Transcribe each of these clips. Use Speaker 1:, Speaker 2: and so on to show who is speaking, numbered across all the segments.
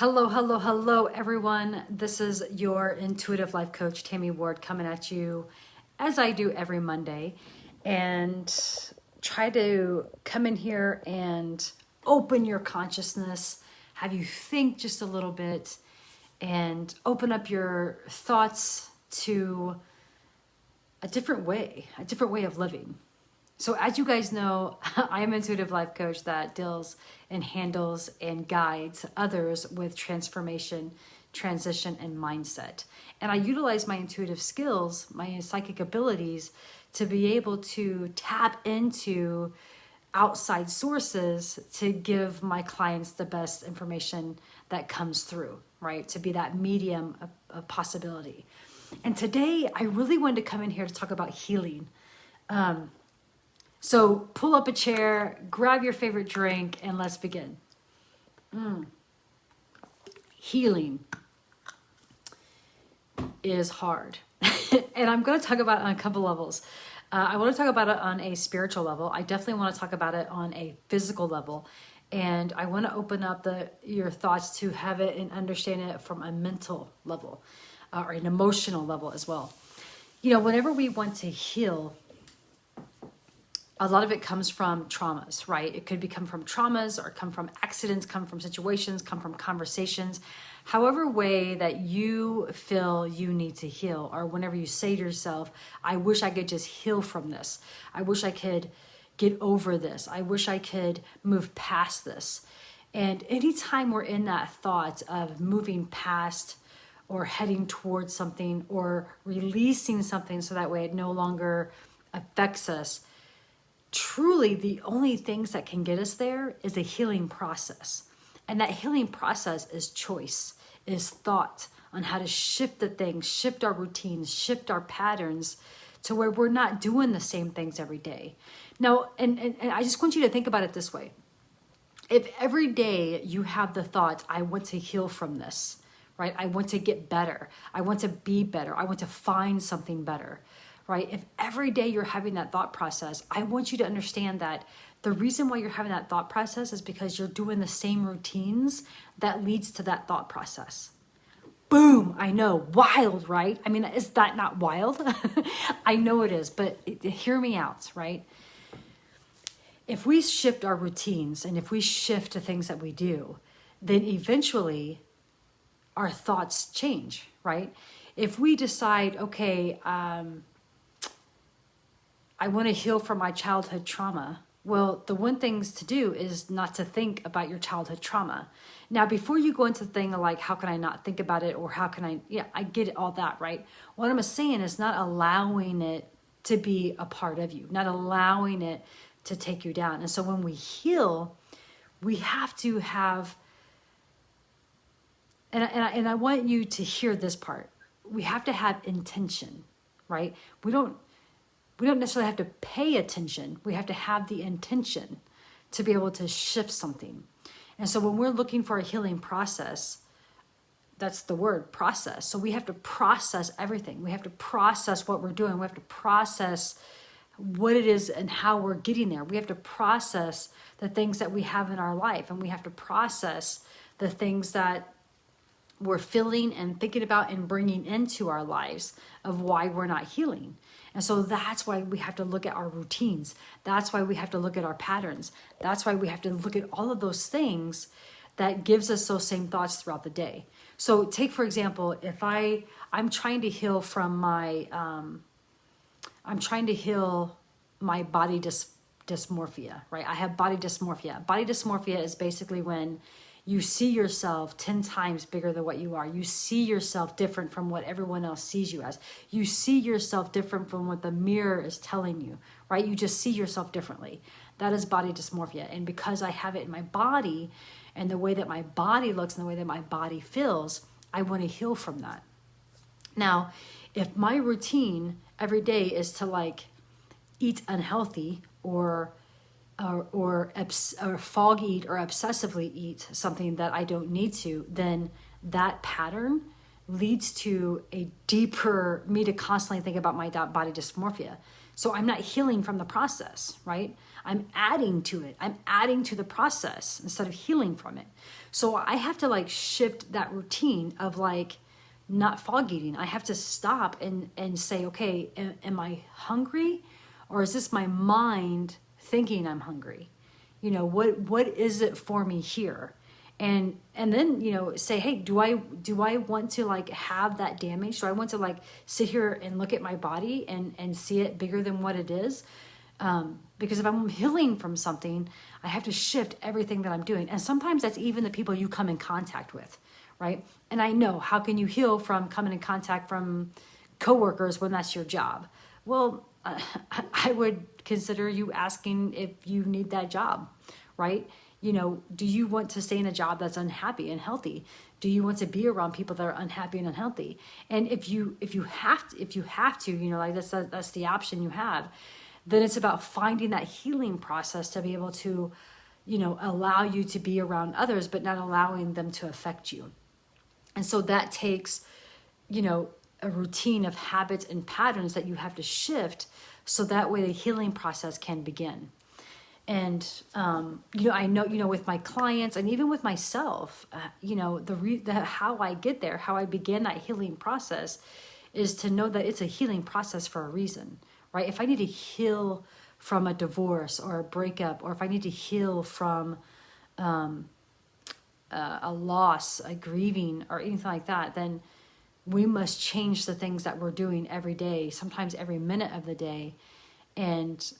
Speaker 1: Hello, hello, hello, everyone. This is your intuitive life coach, Tammy Ward, coming at you as I do every Monday and try to come in here and open your consciousness, have you think just a little bit, and open up your thoughts to a different way of living. So as you guys know, I am an intuitive life coach that deals and handles and guides others with transformation, transition, and mindset. And I utilize my intuitive skills, my psychic abilities to be able to tap into outside sources to give my clients the best information that comes through, right? To be that medium of possibility. And today I really wanted to come in here to talk about healing. So pull up a chair, grab your favorite drink, and let's begin. Healing is hard. And I'm going to talk about it on a couple levels. I want to talk about it on a spiritual level. I definitely want to talk about it on a physical level. And I want to open up your thoughts to have it and understand it from a mental level or an emotional level as well. You know, whenever we want to heal, a lot of it comes from traumas, right? It could come from traumas or come from accidents, come from situations, come from conversations. However way that you feel you need to heal, or whenever you say to yourself, I wish I could just heal from this. I wish I could get over this. I wish I could move past this. And anytime we're in that thought of moving past or heading towards something or releasing something so that way it no longer affects us, truly the only things that can get us there is a healing process. And that healing process is choice, is thought on how to shift the things, shift our routines, shift our patterns to where we're not doing the same things every day. Now, and I just want you to think about it this way. If every day you have the thought, I want to heal from this, right? I want to get better. I want to be better. I want to find something better. Right? If every day you're having that thought process, I want you to understand that the reason why you're having that thought process is because you're doing the same routines that leads to that thought process. Boom! I know, wild, right? I mean, is that not wild? I know it is, but hear me out, right? If we shift our routines and if we shift the things that we do, then eventually our thoughts change, right? If we decide, okay, I want to heal from my childhood trauma. Well, the one things to do is not to think about your childhood trauma. Now, before you go into the thing like, how can I not think about it? Or how can I get it, all that, right? What I'm saying is not allowing it to be a part of you, not allowing it to take you down. And so when we heal, we have to have, and I want you to hear this part. We have to have intention, right? We don't necessarily have to pay attention. We have to have the intention to be able to shift something. And so when we're looking for a healing process, that's the word, process. So we have to process everything. We have to process what we're doing. We have to process what it is and how we're getting there. We have to process the things that we have in our life. And we have to process the things that we're feeling and thinking about and bringing into our lives of why we're not healing. And so that's why we have to look at our routines. That's why we have to look at our patterns. That's why we have to look at all of those things that gives us those same thoughts throughout the day. So take, for example, if I'm trying to heal from my, I'm trying to heal my body dysmorphia, right? I have body dysmorphia. Body dysmorphia is basically when you see yourself 10 times bigger than what you are. You see yourself different from what everyone else sees you as. You see yourself different from what the mirror is telling you, right? You just see yourself differently. That is body dysmorphia. And because I have it in my body and the way that my body looks and the way that my body feels, I want to heal from that. Now, if my routine every day is to like eat unhealthy or fog eat or obsessively eat something that I don't need to, then that pattern leads to a deeper me to constantly think about my body dysmorphia. So I'm not healing from the process, right? I'm adding to it. I'm adding to the process instead of healing from it. So I have to like shift that routine of like not fog eating. I have to stop and say, okay, am I hungry, or is this my mind thinking I'm hungry? You know, what is it for me here? And then, you know, say, hey, do I want to like have that damage? Do I want to like sit here and look at my body and see it bigger than what it is? Because if I'm healing from something, I have to shift everything that I'm doing. And sometimes that's even the people you come in contact with, right? And I know, how can you heal from coming in contact from coworkers when that's your job? Well, I would consider you asking if you need that job, right? You know, do you want to stay in a job that's unhappy and healthy? Do you want to be around people that are unhappy and unhealthy? And if you have to, you know, like that's the option you have, then it's about finding that healing process to be able to, you know, allow you to be around others, but not allowing them to affect you. And so that takes, you know, a routine of habits and patterns that you have to shift so that way the healing process can begin. And, you know, I know, you know, with my clients and even with myself, you know, how I get there, how I begin that healing process is to know that it's a healing process for a reason, right? If I need to heal from a divorce or a breakup, or if I need to heal from a loss, a grieving, or anything like that, then we must change the things that we're doing every day, sometimes every minute of the day, and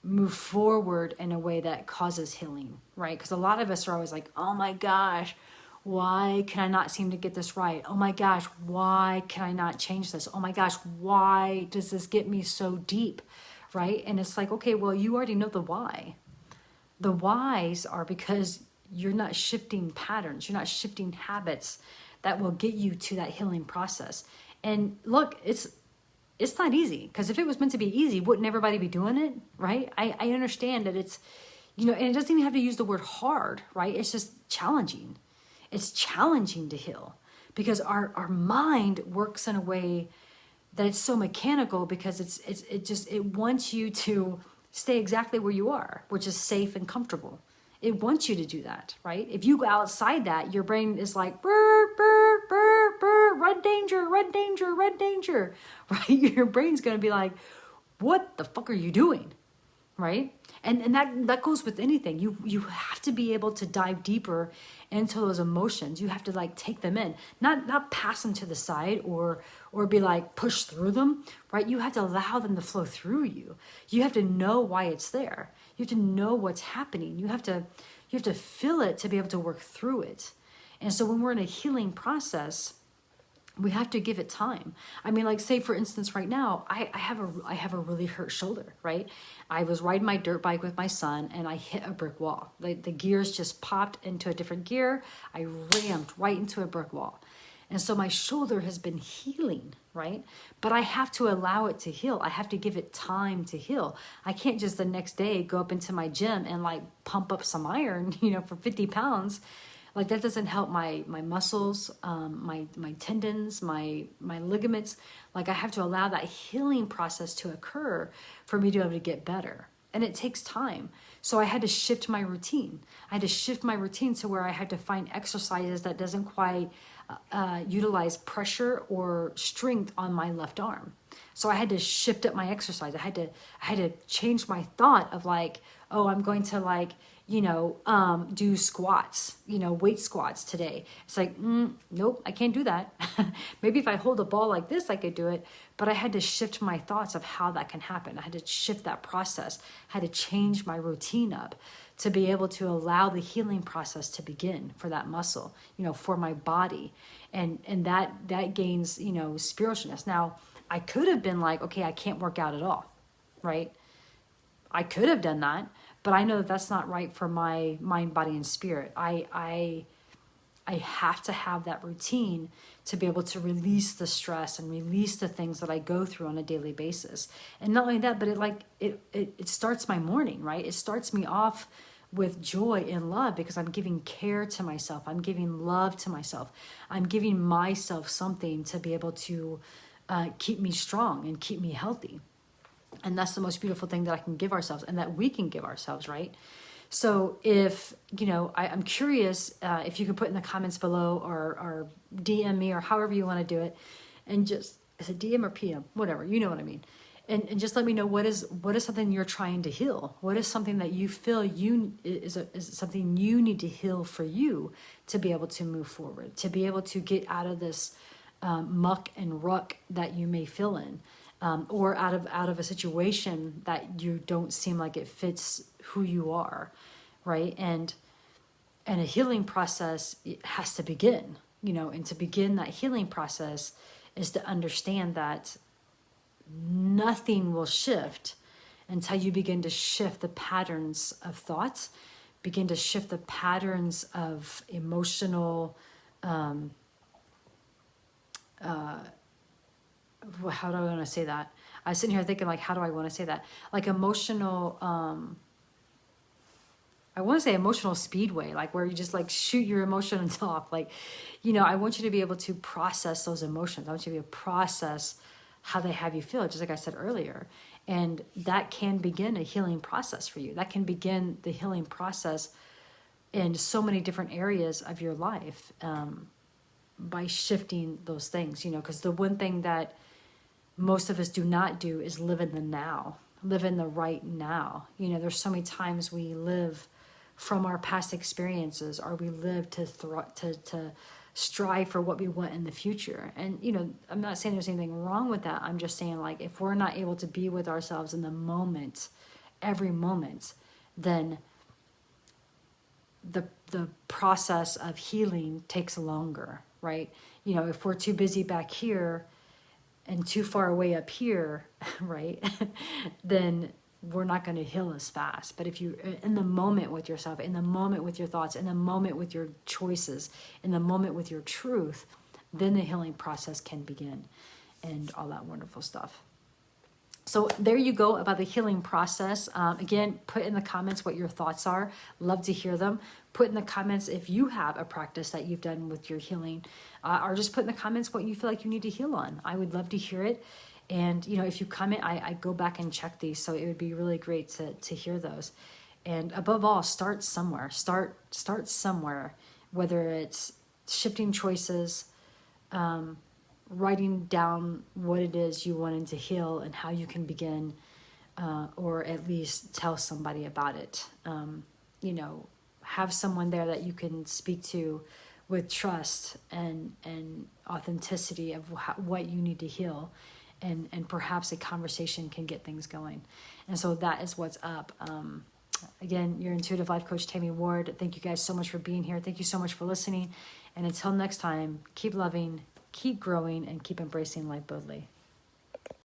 Speaker 1: move forward in a way that causes healing, right? Because a lot of us are always like, oh my gosh, why can I not seem to get this right? Oh my gosh, why can I not change this? Oh my gosh, why does this get me so deep, right? And it's like, okay, well, you already know the why. The whys are because you're not shifting patterns, you're not shifting habits that will get you to that healing process. And look, it's not easy, because if it was meant to be easy, wouldn't everybody be doing it, right? I understand that it's, you know, and it doesn't even have to use the word hard, right? It's just challenging. It's challenging to heal because our mind works in a way that it's so mechanical, because it wants you to stay exactly where you are, which is safe and comfortable. It wants you to do that, right? If you go outside that, your brain is like, burr, burr, burr, burr, red danger, red danger, red danger, right? Your brain's going to be like, what the fuck are you doing, right? And that goes with anything. You have to be able to dive deeper into those emotions. You have to like take them in, not pass them to the side or be like push through them, right? You have to allow them to flow through you. You have to know why it's there. You have to know what's happening. You have to feel it to be able to work through it. And so when we're in a healing process, we have to give it time. I mean, like, say for instance, right now, I have a really hurt shoulder, right? I was riding my dirt bike with my son and I hit a brick wall. Like the gears just popped into a different gear. I rammed right into a brick wall. And so my shoulder has been healing, right? But I have to allow it to heal. I have to give it time to heal. I can't just the next day go up into my gym and like pump up some iron, you know, for 50 pounds. Like that doesn't help my muscles, my tendons, my ligaments. Like I have to allow that healing process to occur for me to be able to get better. And it takes time. So I had to shift my routine. I had to shift my routine to where I had to find exercises that doesn't quite utilize pressure or strength on my left arm. So I had to shift up my exercise. I had to change my thought of like, oh, I'm going to like, you know, do squats, you know, weight squats today. It's like, nope, I can't do that. Maybe if I hold a ball like this, I could do it. But I had to shift my thoughts of how that can happen. I had to shift that process. I had to change my routine up to be able to allow the healing process to begin for that muscle, you know, for my body. And that gains, you know, spiritualness. Now, I could have been like, okay, I can't work out at all, right? I could have done that. But I know that that's not right for my mind, body, and spirit. I have to have that routine to be able to release the stress and release the things that I go through on a daily basis. And not only that, but it starts my morning, right? It starts me off with joy and love because I'm giving care to myself. I'm giving love to myself. I'm giving myself something to be able to keep me strong and keep me healthy. And that's the most beautiful thing that I can give ourselves and that we can give ourselves, right? So if, I'm curious if you could put in the comments below or DM me or however you want to do it. And just, is it DM or PM? Whatever, you know what I mean. And just let me know what is something you're trying to heal. What is something that you feel is something you need to heal for you to be able to move forward, to be able to get out of this muck and ruck that you may feel in, or out of a situation that you don't seem like it fits who you are, right? And a healing process has to begin, and to begin that healing process is to understand that nothing will shift until you begin to shift the patterns of thoughts, begin to shift the patterns of emotional, how do I want to say that? I was sitting here thinking, like, how do I want to say that? Like emotional, I want to say emotional speedway, like where you just like shoot your emotions off. Like, I want you to be able to process those emotions. I want you to be able to process how they have you feel, just like I said earlier. And that can begin a healing process for you. That can begin the healing process in so many different areas of your life by shifting those things, because the one thing that most of us do not do is live in the now, live in the right now. There's so many times we live from our past experiences, or we live to strive for what we want in the future. And, I'm not saying there's anything wrong with that. I'm just saying, like, if we're not able to be with ourselves in the moment, every moment, then the process of healing takes longer, right? If we're too busy back here and too far away up here, right, then we're not going to heal as fast. But if you're in the moment with yourself, in the moment with your thoughts, in the moment with your choices, in the moment with your truth, then the healing process can begin and all that wonderful stuff. So there you go about the healing process. Again, put in the comments what your thoughts are. Love to hear them. Put in the comments if you have a practice that you've done with your healing, or just put in the comments what you feel like you need to heal on. I would love to hear it. And, if you comment, I go back and check these. So it would be really great to hear those. And above all, start somewhere. Start somewhere, whether it's shifting choices, writing down what it is you wanted to heal and how you can begin, or at least tell somebody about it. Have someone there that you can speak to with trust and authenticity of what you need to heal. And perhaps a conversation can get things going. And so that is what's up. Again, your intuitive life coach, Tammy Ward. Thank you guys so much for being here. Thank you so much for listening. And until next time, keep loving, keep growing, and keep embracing life boldly.